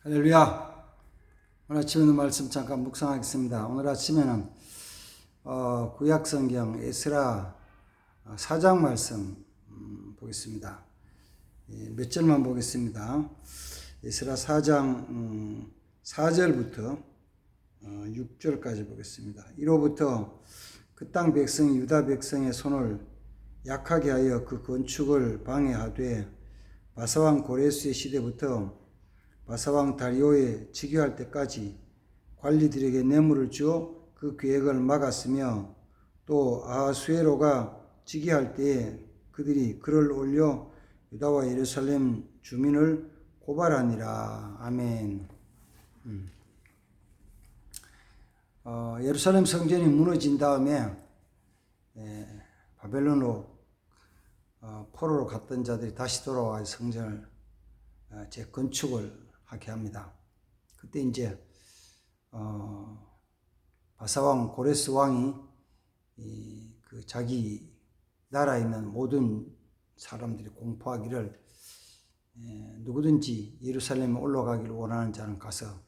할렐루야. 오늘 아침에는 말씀 잠깐 묵상하겠습니다. 오늘 아침에는 구약성경 에스라 4장 말씀 보겠습니다. 몇 절만 보겠습니다. 에스라 4장 4절부터 6절까지 보겠습니다. 이로부터 그 땅 백성 유다 백성의 손을 약하게 하여 그 건축을 방해하되 바사왕 고레스의 시대부터 바사왕 다리오에 즉위할 때까지 관리들에게 뇌물을 주어 그 계획을 막았으며, 또 아하수에로가 즉위할 때에 그들이 글을 올려 유다와 예루살렘 주민을 고발하니라. 아멘. 예루살렘 성전이 무너진 다음에 바벨론으로 포로로 갔던 자들이 다시 돌아와 성전을 재건축을 하게 합니다. 그때 이제 바사왕 고레스 왕이 그 자기 나라에 있는 모든 사람들이 공포하기를 누구든지 예루살렘에 올라가기를 원하는 자는 가서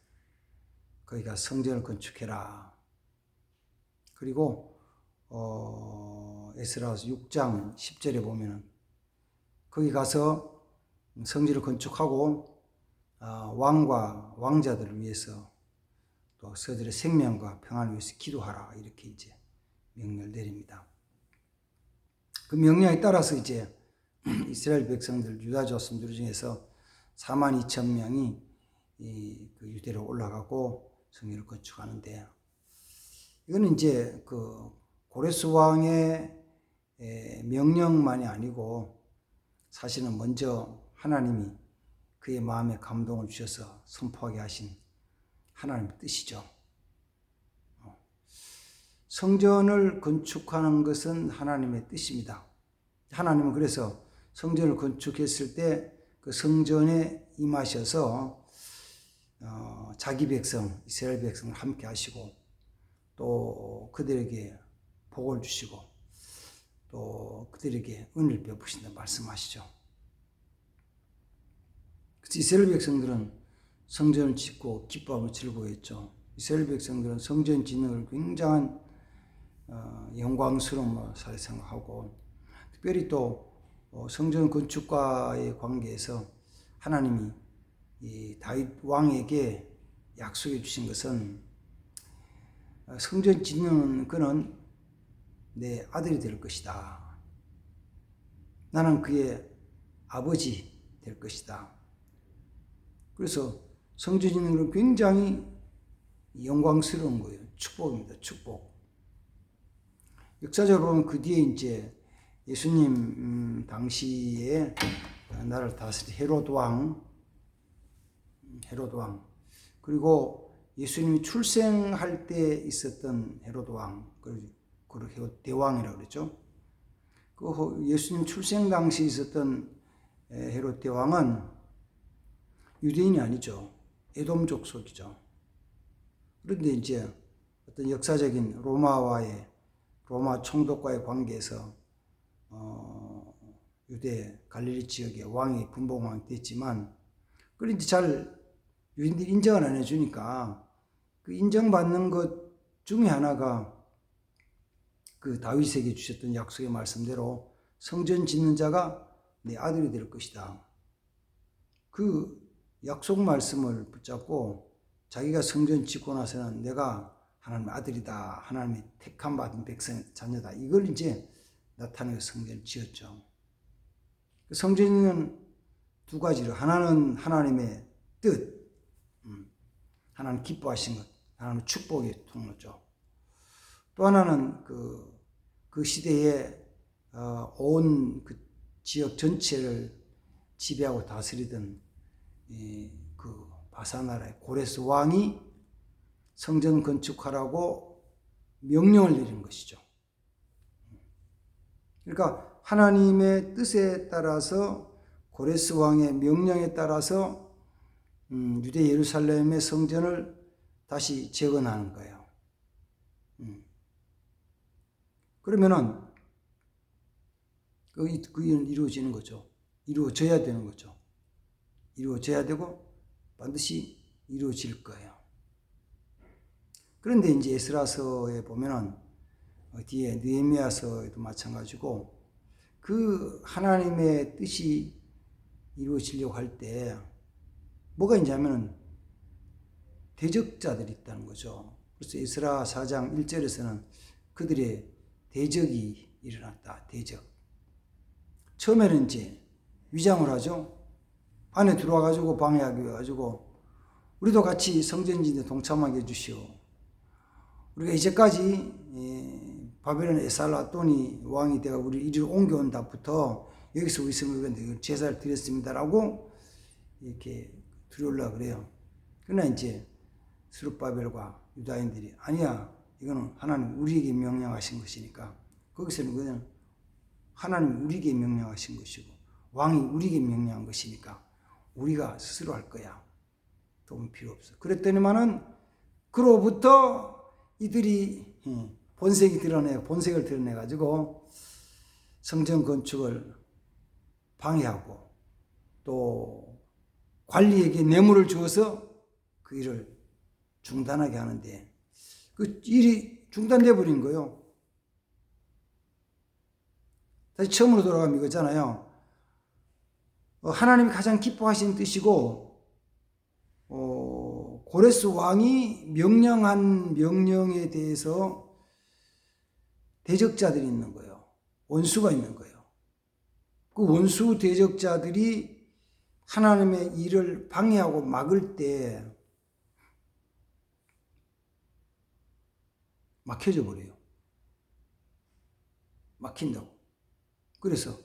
거기가 성전을 건축해라. 그리고 에스라서 6장 10절에 보면은 거기 가서 성전을 건축하고 왕과 왕자들을 위해서 또 그들의 생명과 평안을 위해서 기도하라, 이렇게 이제 명령을 내립니다. 그 명령에 따라서 이제 이스라엘 백성들, 유다 자손들 중에서 42,000명이 그 유대로 올라가고 성전을 건축하는데, 이거는 이제 그 고레스 왕의 명령만이 아니고 사실은 먼저 하나님이 그의 마음에 감동을 주셔서 선포하게 하신 하나님의 뜻이죠. 성전을 건축하는 것은 하나님의 뜻입니다. 하나님은 그래서 성전을 건축했을 때 그 성전에 임하셔서 자기 백성, 이스라엘 백성을 함께 하시고, 또 그들에게 복을 주시고, 또 그들에게 은혜를 베푸신다 말씀하시죠. 그래서 이스라엘 백성들은 성전을 짓고 기뻐하고 즐거워했죠. 이스라엘 백성들은 성전 짓는 걸 굉장한 영광스러운 사례 생각하고, 특별히 또 성전 건축과의 관계에서 하나님이 이 다윗 왕에게 약속해 주신 것은 성전 짓는 그는 내 아들이 될 것이다. 나는 그의 아버지 될 것이다. 그래서 성전 짓는 건 굉장히 영광스러운 거예요. 축복입니다. 축복. 역사적으로 보면 그 뒤에 이제 예수님 당시에 나라를 다스린 헤롯 왕, 그리고 예수님이 출생할 때 있었던 헤롯 왕, 그리고 헤롯 대왕이라고 그랬죠. 그 예수님 출생 당시 있었던 헤롯 대왕은 유대인이 아니죠. 에돔족 속이죠. 그런데 이제 어떤 역사적인 로마 총독과의 관계에서 유대 갈릴리 지역의 왕이 분봉왕이 됐지만, 그런데 잘 유대인들이 인정을 안 해주니까 그 인정받는 것 중에 하나가 그 다윗에게 주셨던 약속의 말씀대로 성전 짓는 자가 내 아들이 될 것이다. 그 약속 말씀을 붙잡고 자기가 성전 짓고 나서는 내가 하나님의 아들이다, 하나님의 택함 받은 백성의 자녀다, 이걸 이제 나타내서 성전을 지었죠. 성전은 두 가지로, 하나는 하나님의 뜻, 하나님 기뻐하신 것, 하나님의 축복의 통로죠. 또 하나는 그 시대에 온 그 지역 전체를 지배하고 다스리던 그 바사나라의 고레스 왕이 성전 건축하라고 명령을 내린 것이죠. 그러니까 하나님의 뜻에 따라서, 고레스 왕의 명령에 따라서 유대 예루살렘의 성전을 다시 재건하는 거예요. 그러면은 그게 이루어지는 거죠. 이루어져야 되는 거죠. 이루어져야 되고 반드시 이루어질 거예요. 그런데 이제 에스라서에 보면은 뒤에 느헤미야서에도 마찬가지고 그 하나님의 뜻이 이루어지려고 할 때 뭐가 있냐면은 대적자들이 있다는 거죠. 그래서 에스라 4장 1절에서는 그들의 대적이 일어났다. 대적. 처음에는 이제 위장을 하죠. 안에 들어와가지고 방해하기 해가지고 우리도 같이 성전진에 동참하게 해주시오. 우리가 이제까지 바벨론 에살라돈이 왕이 되어 우리 이리로 옮겨온 다부터 여기서 우리 성읍에 제사를 드렸습니다라고 이렇게 들여오려고 그래요. 그러나 이제 스룹바벨과 유다인들이 아니야, 이거는 하나님 우리에게 명령하신 것이니까, 거기서는 그냥 하나님 우리에게 명령하신 것이고 왕이 우리에게 명령한 것이니까 우리가 스스로 할 거야. 도움 필요 없어. 그랬더니만은 그로부터 이들이 본색을 드러내가지고 성전 건축을 방해하고 또 관리에게 뇌물을 주어서 그 일을 중단하게 하는데 그 일이 중단돼 버린 거예요. 다시 처음으로 돌아가면 이거잖아요. 하나님이 가장 기뻐하시는 뜻이고 고레스 왕이 명령한 명령에 대해서 대적자들이 있는 거예요. 원수가 있는 거예요. 그 원수 대적자들이 하나님의 일을 방해하고 막을 때 막혀져 버려요. 막힌다고. 그래서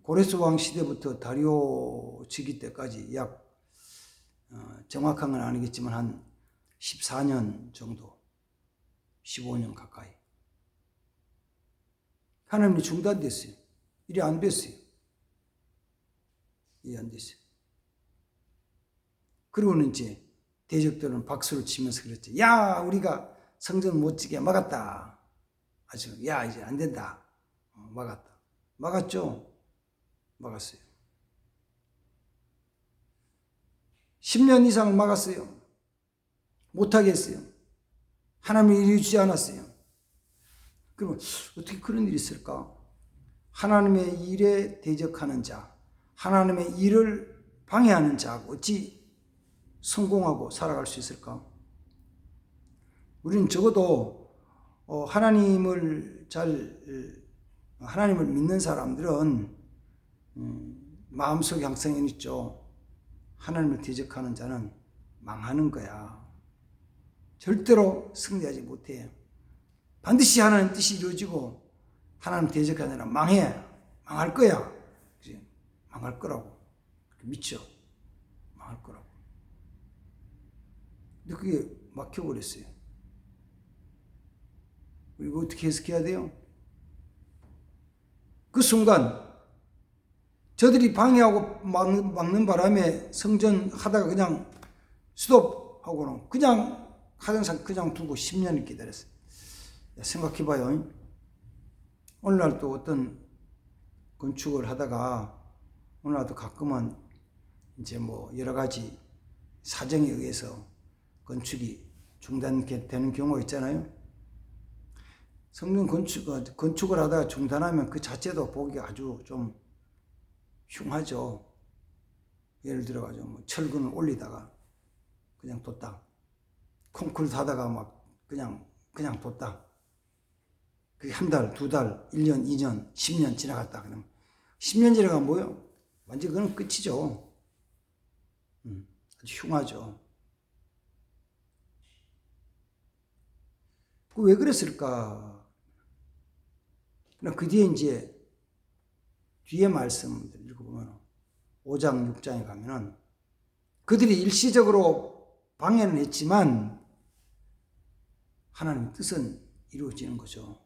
고레스 왕 시대부터 다리오 즉위 때까지 약 정확한 건 아니겠지만 한 14년 정도, 15년 가까이 하나님이 중단됐어요. 일이 안 됐어요. 일이 안 됐어요. 그리고는 이제 대적들은 박수를 치면서 그랬죠. 야, 우리가 성전 못 지게 막았다. 아주 야, 이제 안 된다. 막았다. 막았죠. 막았어요. 10년 이상 막았어요. 못하게 했어요. 하나님이 이루지 않았어요. 그러면 어떻게 그런 일이 있을까? 하나님의 일에 대적하는 자, 하나님의 일을 방해하는 자가 어찌 성공하고 살아갈 수 있을까? 우리는 적어도 하나님을 믿는 사람들은 마음속에 항상 있죠. 하나님을 대적하는 자는 망하는 거야. 절대로 승리하지 못해. 반드시 하나님 뜻이 이루어지고 하나님 대적하는 자는 망할 거야. 그치? 망할 거라고 믿죠. 망할 거라고. 근데 그게 막혀버렸어요. 이거 어떻게 해석해야 돼요? 그 순간 저들이 방해하고 막는 바람에 성전 하다가 그냥 스톱하고는 그냥 하던 그냥 두고 10년을 기다렸어요. 생각해봐요. 오늘날 또 어떤 건축을 하다가 오늘날도 가끔은 이제 뭐 여러 가지 사정에 의해서 건축이 중단되는 경우가 있잖아요. 성전 건축을 하다가 중단하면 그 자체도 보기가 아주 좀 흉하죠. 예를 들어가지고 뭐 철근을 올리다가 그냥 뒀다. 콘크리트 하다가 막 그냥 뒀다. 그게 한 달, 두 달, 1년, 2년, 10년 지나갔다. 그러면 10년 지나가면 뭐요? 완전 그건 끝이죠. 아주 흉하죠. 왜 그랬을까? 그 뒤에 이제 뒤에 말씀을 읽어보면 5장, 6장에 가면은 그들이 일시적으로 방해는 했지만 하나님의 뜻은 이루어지는 거죠.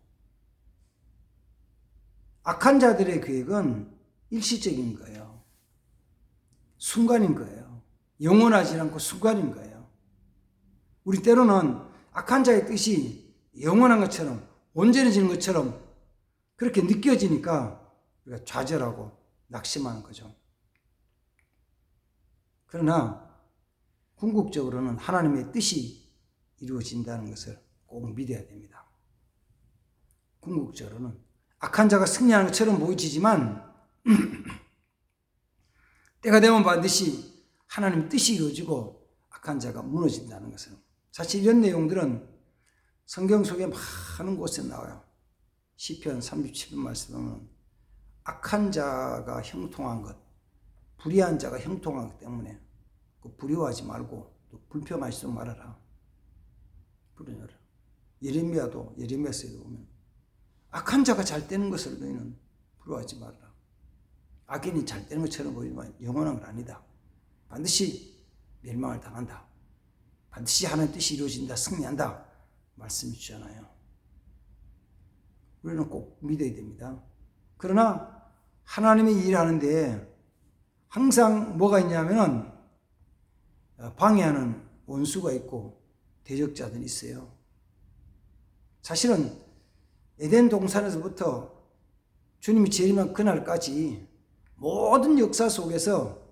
악한 자들의 계획은 일시적인 거예요. 순간인 거예요. 영원하지 않고 순간인 거예요. 우리 때로는 악한 자의 뜻이 영원한 것처럼 온전해지는 것처럼 그렇게 느껴지니까 우리가 좌절하고 낙심하는 거죠. 그러나 궁극적으로는 하나님의 뜻이 이루어진다는 것을 꼭 믿어야 됩니다. 궁극적으로는 악한 자가 승리하는 것처럼 보이지만 때가 되면 반드시 하나님의 뜻이 이루어지고 악한 자가 무너진다는 것은, 사실 이런 내용들은 성경 속에 많은 곳에 나와요. 시편 37편 말씀은 악한 자가 형통한 것, 불의한 자가 형통하기 때문에 불효하지 말고 또 불평하지도 말아라. 불효하라. 예레미야서에도 보면 악한 자가 잘 되는 것을 너희는 부러워하지 말아라. 악인이 잘 되는 것처럼 보이지만 영원한 건 아니다. 반드시 멸망을 당한다. 반드시 하나님의 뜻이 이루어진다. 승리한다. 말씀해 주잖아요. 우리는 꼭 믿어야 됩니다. 그러나 하나님의 일을 하는데 항상 뭐가 있냐면은 방해하는 원수가 있고 대적자들이 있어요. 사실은 에덴 동산에서부터 주님이 재림한 그날까지 모든 역사 속에서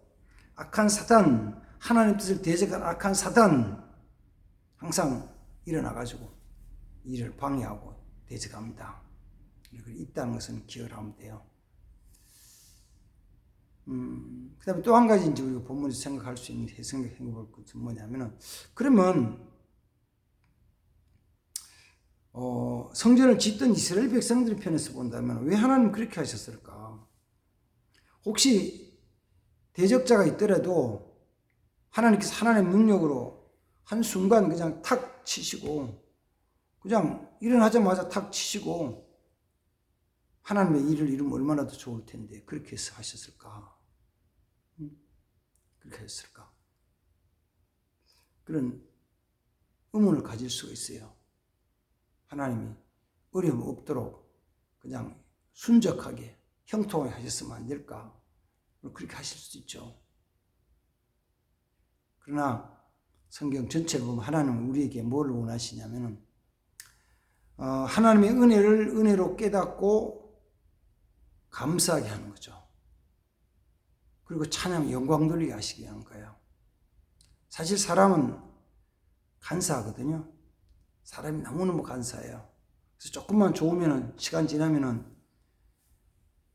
악한 사단, 하나님 뜻을 대적한 악한 사단 항상 일어나가지고 일을 방해하고 대적합니다. 있다는 것은 기억을 하면 돼요. 그 다음에 또 한 가지 이제 우리가 본문에서 생각할 수 있는, 생각해 볼 것은 뭐냐면은, 그러면, 성전을 짓던 이스라엘 백성들 편에서 본다면 왜 하나님 그렇게 하셨을까? 혹시 대적자가 있더라도 하나님께서 하나님의 능력으로 한순간 그냥 탁 치시고, 그냥 일어나자마자 탁 치시고, 하나님의 일을 이루면 얼마나 더 좋을 텐데, 그렇게 해서 하셨을까? 그렇게 했을까? 그런 의문을 가질 수가 있어요. 하나님이 어려움 없도록 그냥 순적하게 형통하게 하셨으면 안 될까? 그렇게 하실 수도 있죠. 그러나 성경 전체를 보면 하나님은 우리에게 뭘 원하시냐면은 하나님의 은혜를 은혜로 깨닫고 감사하게 하는 거죠. 그리고 찬양, 영광 돌리게 하시게 하는 거예요. 사실 사람은 간사하거든요. 사람이 너무너무 간사해요. 그래서 조금만 좋으면은, 시간 지나면은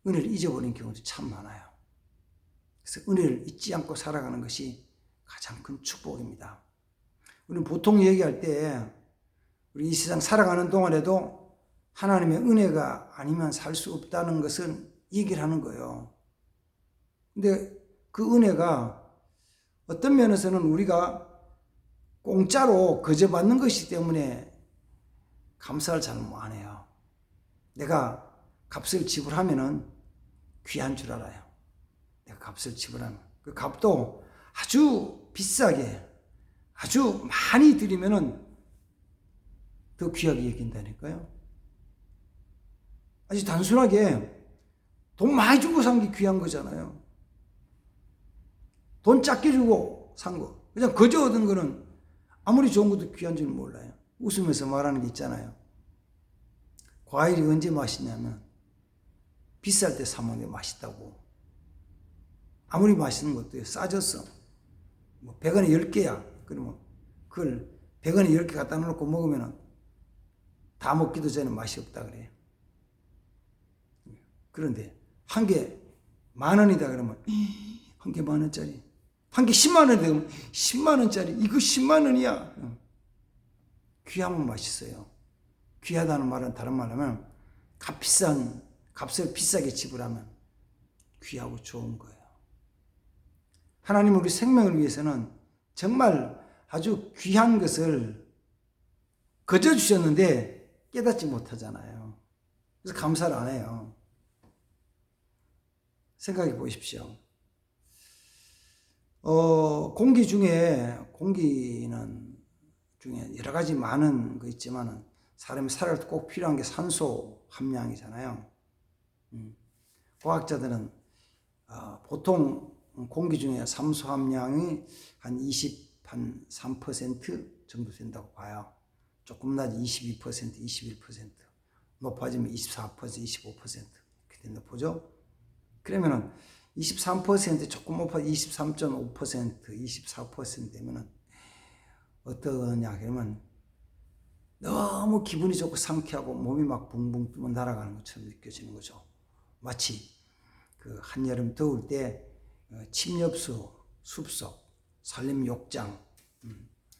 은혜를 잊어버리는 경우도 참 많아요. 그래서 은혜를 잊지 않고 살아가는 것이 가장 큰 축복입니다. 우리는 보통 얘기할 때 우리 이 세상 살아가는 동안에도 하나님의 은혜가 아니면 살 수 없다는 것은 얘기를 하는 거예요. 근데 그 은혜가 어떤 면에서는 우리가 공짜로 거저 받는 것이기 때문에 감사를 잘 안 해요. 내가 값을 지불하면은 귀한 줄 알아요. 내가 값을 지불하면 그 값도 아주 비싸게, 아주 많이 드리면은 더 귀하게 여긴다니까요. 아주 단순하게 돈 많이 주고 산 게 귀한 거잖아요. 돈 작게 주고 산 거, 그냥 거저 얻은 거는 아무리 좋은 것도 귀한 줄 몰라요. 웃으면서 말하는 게 있잖아요. 과일이 언제 맛있냐면 비쌀 때 사 먹는 게 맛있다고. 아무리 맛있는 것도 싸졌어. 뭐 100원에 10개야. 그러면 그걸 100원에 10개 갖다 놓고 먹으면 다 먹기도 전에 맛이 없다 그래요. 그런데 한 개 10,000원이다 그러면 한 개 10,000원짜리, 한 개 100,000원이 되면 100,000원짜리, 이거 100,000원이야. 귀하면 맛있어요. 귀하다는 말은 다른 말로 하면 값을 비싸게 지불하면 귀하고 좋은 거예요. 하나님은 우리 생명을 위해서는 정말 아주 귀한 것을 거저 주셨는데 깨닫지 못하잖아요. 그래서 감사를 안 해요. 생각해 보십시오. 공기는 중에 여러 가지 많은 거 있지만은 사람이 살아갈 때 꼭 필요한 게 산소 함량이잖아요. 과학자들은 보통 공기 중에 산소 함량이 한 23% 정도 된다고 봐요. 조금 낮이 22%, 21%, 높아지면 24%, 25% 이렇게 된다 보죠. 그러면은 23% 조금 높아 23.5%, 24% 되면은 어떠냐 그러면 너무 기분이 좋고 상쾌하고 몸이 막 붕붕 뜨면 날아가는 것처럼 느껴지는 거죠. 마치 그 한여름 더울 때 침엽수 숲속 산림욕장,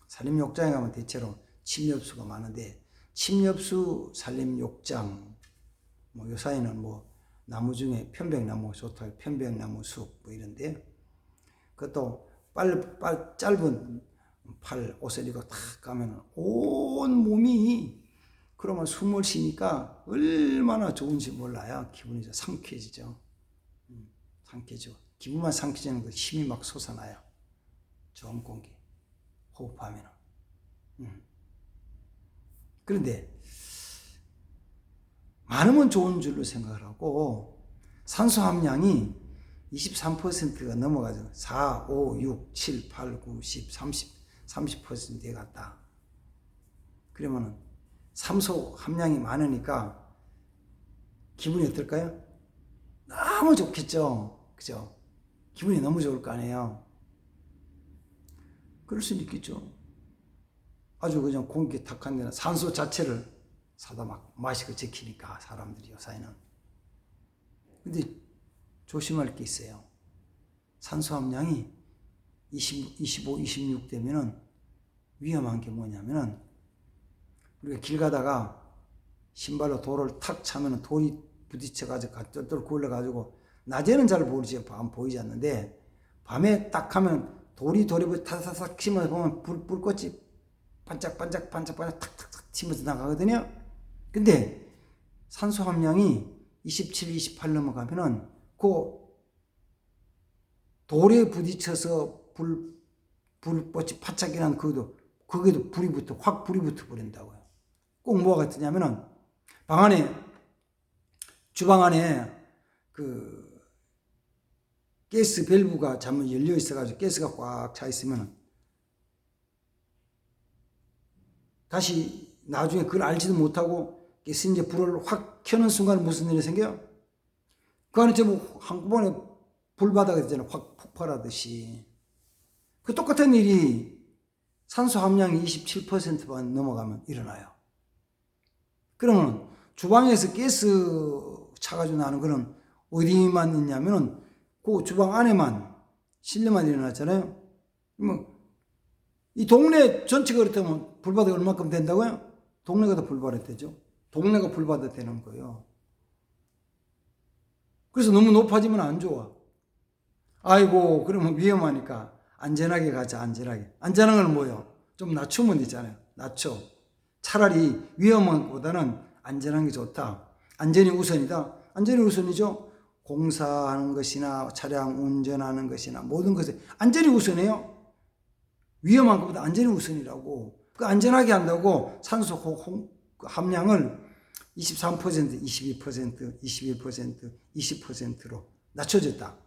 산림욕장에 가면 대체로 침엽수가 많은데 침엽수 산림욕장 뭐 요사이는 뭐 나무 중에 편백나무 좋다 편백나무 숲 뭐 이런데 그것도 짧은 팔 옷을 입고 탁 가면 온 몸이 그러면 숨을 쉬니까 얼마나 좋은지 몰라요. 기분이 상쾌해지죠. 상쾌해지고 기분만 상쾌해지는 그 힘이 막 솟아나요. 좋은 공기 호흡하면. 그런데 많으면 좋은 줄로 생각을 하고 산소 함량이 23%가 넘어가죠. 4, 5, 6, 7, 8, 9, 10, 30%에 갔다. 그러면은 산소 함량이 많으니까 기분이 어떨까요? 너무 좋겠죠. 그죠? 기분이 너무 좋을 거 아니에요. 그럴 수는 있겠죠. 아주 그냥 공기 탁한 데는 산소 자체를 사다 막 마시고 지키니까 사람들이 요사이는. 근데 조심할 게 있어요. 산소 함량이 25, 26 되면은 위험한 게 뭐냐면은 우리가 길 가다가 신발로 돌을 탁 차면은 돌이 부딪혀가지고 똘똘 굴러가지고 낮에는 잘 모르지 보이지 않는데 밤에 딱 하면 돌이 타사삭 치면서 보면 불꽃이 반짝반짝 탁탁탁 치면서 나가거든요. 근데 산소 함량이 27, 28 넘어가면은 그 돌에 부딪혀서 불꽃이 반짝이 난 거기도 불이 붙어 버린다고요. 꼭 뭐가 같으냐면은 주방 안에 그 가스 밸브가 잘못 열려 있어가지고 가스가 꽉 차 있으면 다시 나중에 그걸 알지도 못하고 가스 이제 불을 확 켜는 순간 무슨 일이 생겨요? 그 안에 전부 한꺼번에 불바다가 되잖아요. 확 폭발하듯이. 그 똑같은 일이 산소 함량이 27%만 넘어가면 일어나요. 그러면 주방에서 가스 차가지고 나는 거는 어디만 있냐면은 그 주방 안에만 실내만 일어났잖아요. 그러면 이 동네 전체가 그렇다면 불바다가 얼마큼 된다고요? 동네가 다 불바다 되죠. 동네가 불바다 되는 거예요. 그래서 너무 높아지면 안 좋아. 아이고 그러면 위험하니까 안전하게 가자. 안전한 건 뭐예요? 좀 낮추면 되잖아요. 낮춰. 차라리 위험한 것보다는 안전한 게 좋다. 안전이 우선이다. 안전이 우선이죠. 공사하는 것이나 차량 운전하는 것이나 모든 것에 안전이 우선이에요. 위험한 것보다 안전이 우선이라고. 그 안전하게 한다고 산소 함량을 23%, 22%, 21%, 20%로 낮춰졌다.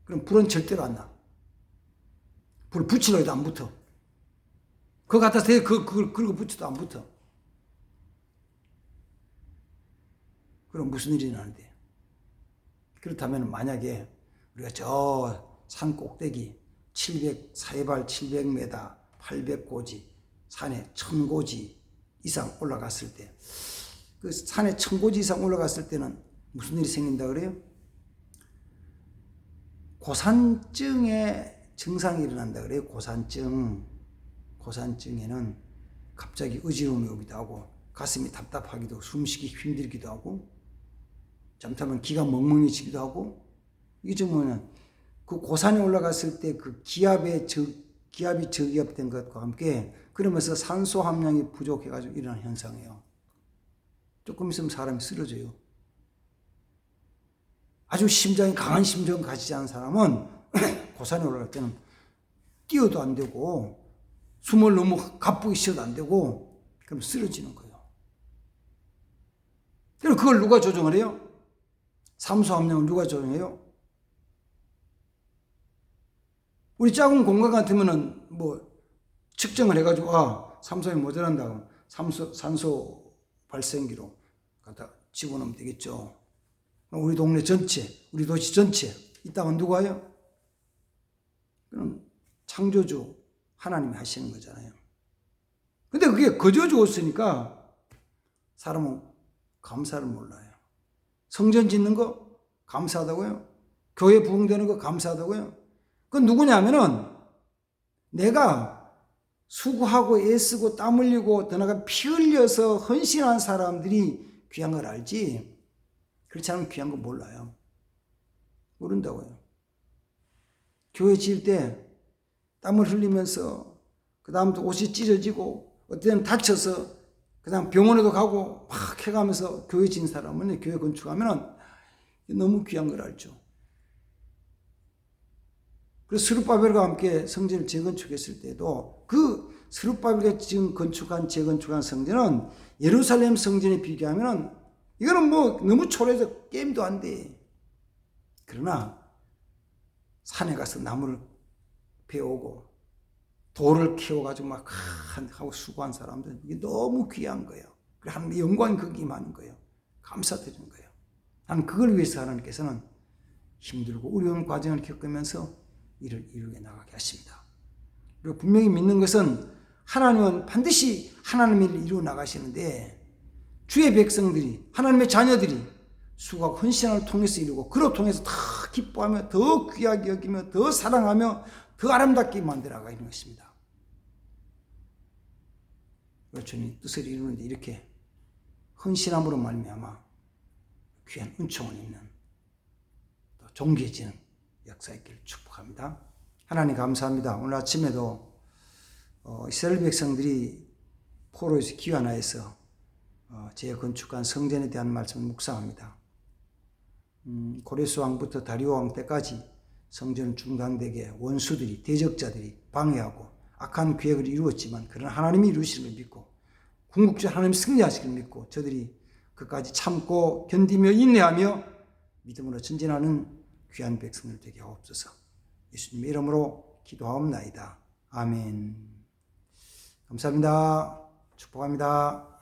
그럼 불은 절대로 안 나. 불 붙이려 해도 안 붙어. 그거 갖다 그걸 붙여도 안 붙어. 그럼 무슨 일이 나는데? 그렇다면 만약에 우리가 저 산 꼭대기 사해발 700m, 800고지, 산에 1000고지 이상 올라갔을 때, 그 산에 1000고지 이상 올라갔을 때는 무슨 일이 생긴다 그래요? 고산증의 증상이 일어난다 그래요. 고산증에는 갑자기 어지러움이 오기도 하고 가슴이 답답하기도 하고 숨쉬기 힘들기도 하고 잠깐만 기가 멍멍해지기도 하고 이게 좀 뭐냐면 그 고산에 올라갔을 때 그 기압이 저기압된 것과 함께 그러면서 산소 함량이 부족해가지고 일어나는 현상이에요. 조금 있으면 사람이 쓰러져요. 아주 강한 심장을 가지지 않은 사람은 고산에 올라갈 때는 뛰어도 안 되고 숨을 너무 가쁘게 쉬어도 안 되고 그럼 쓰러지는 거예요. 그럼 그걸 누가 조정을 해요? 산소 함량을 누가 조정해요? 우리 작은 공간 같으면은 뭐 측정을 해가지고 산소이 모자란다. 산소 발생기로 갖다 집어넣으면 되겠죠. 우리 동네 전체, 우리 도시 전체 이따가 누가 해요? 그럼 창조주 하나님이 하시는 거잖아요. 근데 그게 거저 주었으니까 사람은 감사를 몰라요. 성전 짓는 거 감사하다고요. 교회 부흥되는 거 감사하다고요. 그건 누구냐면은 내가 수고하고 애쓰고 땀 흘리고 더 나아가 피 흘려서 헌신한 사람들이 귀한 걸 알지, 그렇지 않으면 귀한 거 몰라요. 모른다고요. 교회 지을 때 땀을 흘리면서 그 다음부터 옷이 찢어지고 어때는 다쳐서 그 다음 병원에도 가고 막 해가면서 교회 지은 사람은, 교회 건축하면 너무 귀한 걸 알죠. 그래서 스룹바벨과 함께 성전을 재건축했을 때도 그 스룹바벨이 지금 재건축한 성전은 예루살렘 성전에 비교하면 이거는 뭐 너무 초라해서 게임도 안 돼. 그러나 산에 가서 나무를 베오고 돌을 키워가지고 막 하고 수고한 사람들, 이게 너무 귀한 거예요. 하나님의 영광이 거기에 많은 거예요. 감사드리는 거예요. 나는 그걸 위해서 하나님께서는 힘들고 어려운 과정을 겪으면서 이를 이루게 나가게 하십니다. 그리고 분명히 믿는 것은 하나님은 반드시 하나님의 일을 이루어 나가시는데 주의 백성들이, 하나님의 자녀들이 수고하고 헌신을 통해서 이루고 그로 통해서 더 기뻐하며 더 귀하게 여기며 더 사랑하며 더 아름답게 만들어 가는 것입니다. 주님 뜻을 이루는데 이렇게 헌신함으로 말미암아 귀한 은총을 입는 또 존귀해지는 역사 있기를 축복합니다. 하나님 감사합니다. 오늘 아침에도 이스라엘 백성들이 포로에서 귀환하여서 재건축한 성전에 대한 말씀을 묵상합니다. 고레스 왕부터 다리오 왕 때까지 성전 중단되게 원수들이, 대적자들이 방해하고 악한 계획을 이루었지만 그러나 하나님이 이루시는 걸 믿고 궁극적으로 하나님이 승리하시길 믿고 저들이 그까지 참고 견디며 인내하며 믿음으로 전진하는 귀한 백성들 되게 하옵소서. 예수님의 이름으로 기도하옵나이다. 아멘. 감사합니다. 축복합니다.